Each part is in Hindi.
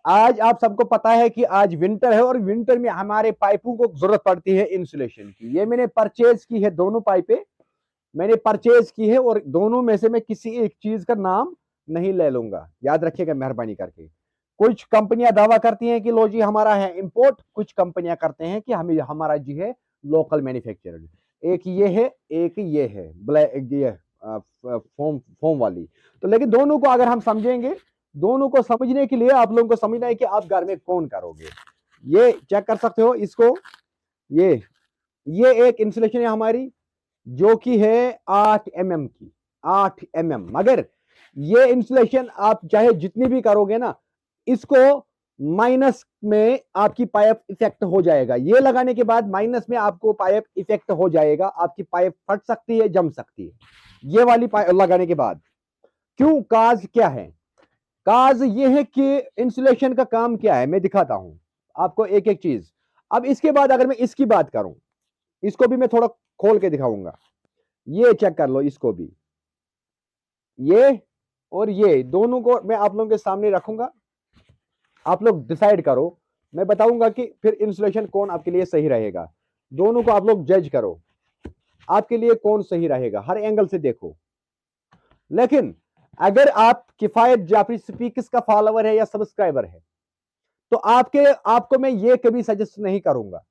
आज आप सबको पता है कि आज विंटर है और विंटर में हमारे पाइपों को जरूरत पड़ती है इंसुलेशन की। ये मैंने परचेज की है, दोनों पाइपें मैंने परचेज की है और दोनों में से मैं किसी एक चीज का नाम नहीं ले लूंगा, याद रखिएगा मेहरबानी करके। कुछ कंपनियां दावा करती हैं कि लो जी हमारा है इंपोर्ट, कुछ कंपनियां करते हैं कि हमें हमारा जी है लोकल मैन्युफैक्चरड। एक ये है, एक ये है ब्लैक, ये फोम फोम वाली। तो लेकिन दोनों को अगर हम समझेंगे, दोनों को समझने के लिए आप लोगों को समझना है कि आप घर में कौन करोगे। ये चेक कर सकते हो इसको, ये एक इंसुलेशन है हमारी जो कि है 8 mm की, 8 mm। मगर ये इंसुलेशन आप चाहे जितनी भी करोगे ना, इसको माइनस में आपकी पाइप इफेक्ट हो जाएगा। ये लगाने के बाद माइनस में आपको पाइप इफेक्ट हो जाएगा, आपकी पाइप फट सकती है, जम सकती है ये वाली पाइप लगाने के बाद। क्यों? काज क्या है? काज ये है कि इंसुलेशन का काम क्या है, मैं दिखाता हूं आपको एक एक चीज। अब इसके बाद अगर मैं इसकी बात करूं, इसको भी मैं थोड़ा खोल के दिखाऊंगा। ये चेक कर लो, इसको भी, ये और ये दोनों को मैं आप लोगों के सामने रखूंगा, आप लोग डिसाइड करो। मैं बताऊंगा कि फिर इंसुलेशन कौन आपके लिए सही रहेगा। दोनों को आप लोग जज करो, आपके लिए कौन सही रहेगा, हर एंगल से देखो। लेकिन अगर आप किफायत जाफरी स्पीक्स का फॉलोवर है या सब्सक्राइबर है, तो आपको मैं ये कभी सजेस्ट नहीं करूंगा,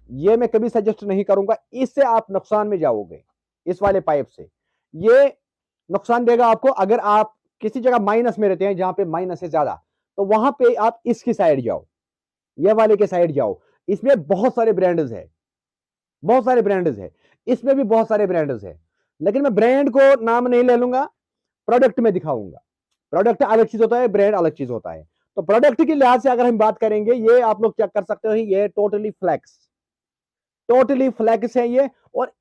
ये मैं कभी सजेस्ट नहीं करूंगा। इससे आप नुकसान में जाओगे, इस वाले पाइप से ये नुकसान देगा आपको। अगर आप किसी जगह माइनस में रहते हैं, जहां पे माइनस है ज्यादा, तो वहां पे आप इसकी साइड जाओ, ये वाले के साइड जाओ। इसमें बहुत सारे ब्रांड्स है, बहुत सारे ब्रांड्स है, इसमें भी बहुत सारे ब्रांड्स है। लेकिन मैं ब्रांड को नाम नहीं ले लूंगा, प्रोडक्ट में दिखाऊंगा। प्रोडक्ट अलग चीज होता है, ब्रांड अलग चीज होता है। तो प्रोडक्ट के लिहाज से अगर हम बात करेंगे, ये आप लोग चेक कर सकते हो, ये टोटली फ्लैक्स, टोटली फ्लैक्स है ये। और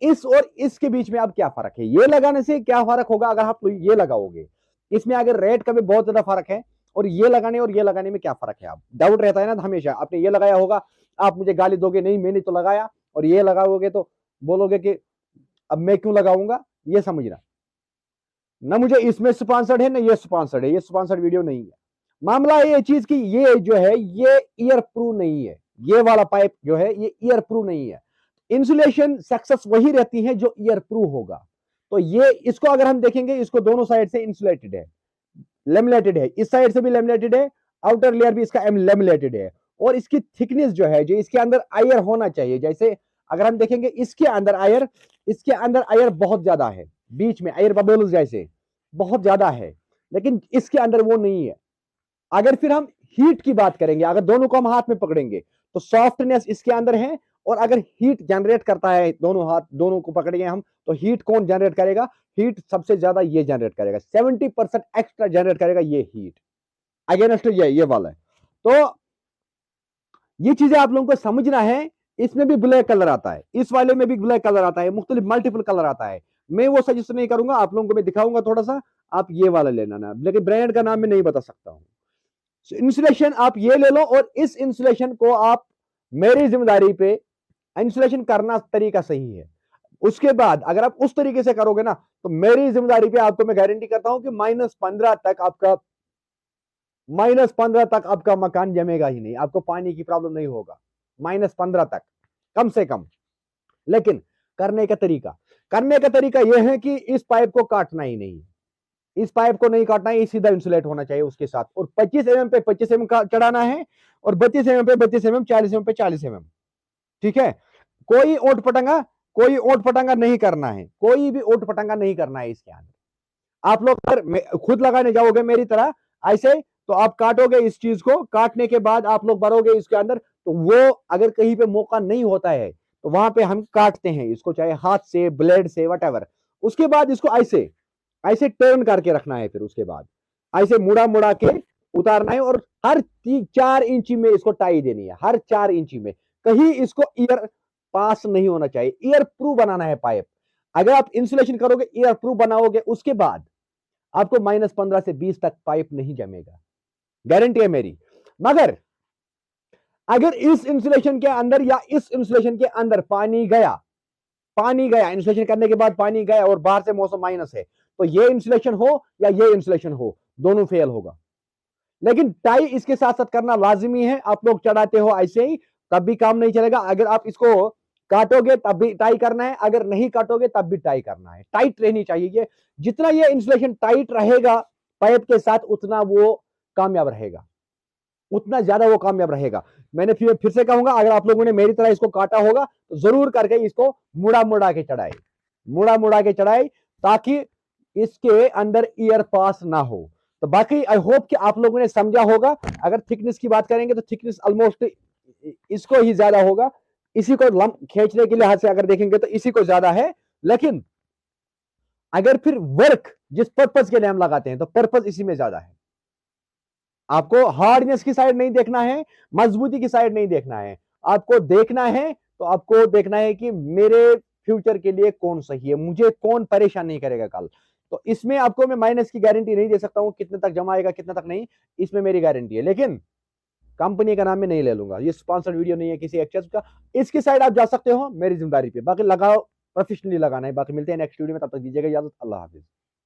इसके बीच में अब क्या फर्क है, ये लगाने से क्या फर्क होगा अगर आप ये लगाओगे। इसमें अगर रेट का भी बहुत ज्यादा फर्क है, और ये लगाने और ये लगाने में क्या फर्क है। आप डाउट रहता है ना हमेशा, आपने ये लगाया होगा, आप मुझे गाली दोगे, नहीं मैंने तो लगाया, और ये लगाओगे तो बोलोगे कि अब मैं क्यों लगाऊंगा। ये समझना, ना मुझे इसमें स्पॉन्सर्ड है ना ये स्पॉन्सर्ड है, ये स्पॉन्सर्ड वीडियो नहीं है। मामला है ये चीज की, ये जो है ये ईयर प्रूफ नहीं है, ये वाला पाइप जो है ये ईयर प्रूफ नहीं है। इंसुलेशन सक्सेस वही रहती है जो ईयर प्रूफ होगा। तो ये इसको अगर हम देखेंगे, इसको दोनों साइड से इंसुलेटेड है, लेमिनेटेड है, इस साइड से भी लेमिनेटेड है, आउटर लेयर भी इसका लेमिनेटेड है। और इसकी थिकनेस जो है, जो इसके अंदर आयर होना चाहिए, जैसे अगर हम देखेंगे इसके अंदर आयर, इसके अंदर आयर बहुत ज्यादा है, बीच में एयर बबल्स जैसे बहुत ज्यादा है, लेकिन इसके अंदर वो नहीं है। अगर फिर हम हीट की बात करेंगे, अगर दोनों को हम हाथ में पकड़ेंगे, तो सॉफ्टनेस इसके अंदर है। और अगर हीट जनरेट करता है, दोनों हाथ दोनों को पकड़ेंगे हम, तो हीट कौन जनरेट करेगा? हीट सबसे ज्यादा ये जनरेट करेगा, 70% एक्स्ट्रा जनरेट करेगा ये हीट, अगेंस्ट ये वाला है। तो ये चीजें आप लोगों को समझना है। इसमें भी ब्लैक कलर आता है, इस वाले में भी ब्लैक कलर आता है, मुख्तलिफ मल्टीपल कलर आता है। मैं वो सजेस्ट नहीं करूंगा, आप लोगों को मैं दिखाऊंगा थोड़ा सा, आप ये वाला लेना ना, लेकिन ब्रांड का नाम मैं नहीं बता सकता हूं। इंसुलेशन आप ये ले लो, और इस इंसुलेशन को आप मेरी जिम्मेदारी पे, इंसुलेशन करना तरीका सही है। उसके बाद अगर आप उस तरीके से करोगे ना, तो मेरी जिम्मेदारी पे आपको मैं गारंटी करता हूं कि -15 तक आपका, -15 तक आपका मकान जमेगा ही नहीं, आपको पानी की प्रॉब्लम नहीं होगा, -15 तक कम से कम। लेकिन करने का तरीका यह है कि इस पाइप को काटना ही नहीं, इस पाइप को नहीं काटना है, सीधा इंसुलेट होना चाहिए उसके साथ। और 25 mm पे 25 mm चढ़ाना है, और 32 mm पे 32 mm, 40 mm पे 40 mm। ठीक है, कोई ओट पटांगा नहीं करना है, कोई भी ओट पटांगा नहीं करना है इसके अंदर। आप लोग अगर खुद लगाने जाओगे मेरी तरह ऐसे, तो आप काटोगे इस चीज को, काटने के बाद आप लोग भरोगे इसके अंदर, तो वो अगर कहीं पे मौका नहीं होता है, तो वहां पे हम काटते हैं इसको, चाहे हाथ से, ब्लेड से, वट। उसके बाद इसको ऐसे ऐसे टर्न करके रखना है, फिर उसके बाद ऐसे मुड़ा मुड़ा के उतारना है, और हर 4 इंची में इसको टाई देनी है, हर 4 इंची में। कहीं इसको ईयर पास नहीं होना चाहिए, ईयर प्रूफ बनाना है पाइप। अगर आप इंसुलेशन करोगे, ईयर प्रूफ बनाओगे, उसके बाद आपको -15 से 20 तक पाइप नहीं जमेगा, गारंटी है मेरी। मगर अगर इस इंसुलेशन के अंदर या इस इंसुलेशन के अंदर पानी गया इंसुलेशन करने के बाद पानी गया, और बाहर से मौसम माइनस है, तो ये इंसुलेशन हो या ये इंसुलेशन हो, दोनों फेल होगा। लेकिन टाई इसके साथ साथ करना लाजमी है। आप लोग चढ़ाते हो ऐसे ही तब भी काम नहीं चलेगा। अगर आप इसको काटोगे तब भी टाई करना है, अगर नहीं काटोगे तब भी टाई करना है। टाइट रहनी चाहिए ये, जितना ये इंसुलेशन टाइट रहेगा पाइप के साथ उतना वो कामयाब रहेगा, उतना ज्यादा वो कामयाब रहेगा। मैंने फिर से कहूंगा, अगर आप लोगों ने मेरी तरह इसको काटा होगा तो जरूर करके इसको मुड़ा मुड़ा के चढ़ाए, मुड़ा मुड़ा के चढ़ाए, ताकि इसके अंदर ईयर पास ना हो। तो बाकी आई होप कि आप लोगों ने समझा होगा। अगर थिकनेस की बात करेंगे तो थिकनेस ऑलमोस्ट इसको ही ज्यादा होगा, इसी को खींचने के लिहाज से अगर देखेंगे तो इसी को ज्यादा है। लेकिन अगर फिर वर्क जिस पर्पज के लिए हम लगाते हैं तो पर्पज इसी में ज्यादा है। आपको हार्डनेस की साइड नहीं देखना है, मजबूती की साइड नहीं देखना है, आपको देखना है तो आपको देखना है कि मेरे फ्यूचर के लिए कौन सही है, मुझे कौन परेशान नहीं करेगा कल। तो इसमें आपको मैं माइनस की गारंटी नहीं दे सकता हूं, कितने तक जमा आएगा कितने तक नहीं, इसमें मेरी गारंटी है। लेकिन कंपनी का नाम मैं नहीं ले लूंगा, ये स्पॉन्सर्ड वीडियो नहीं है किसी एक्सचेंज का। इसकी साइड आप जा सकते हो मेरी जिम्मेदारी पे, बाकी लगाओ, प्रोफेशनली लगाना है। बाकी मिलते हैं नेक्स्ट वीडियो में, तब तक दीजिएगा इजाजत, अल्लाह हाफिज।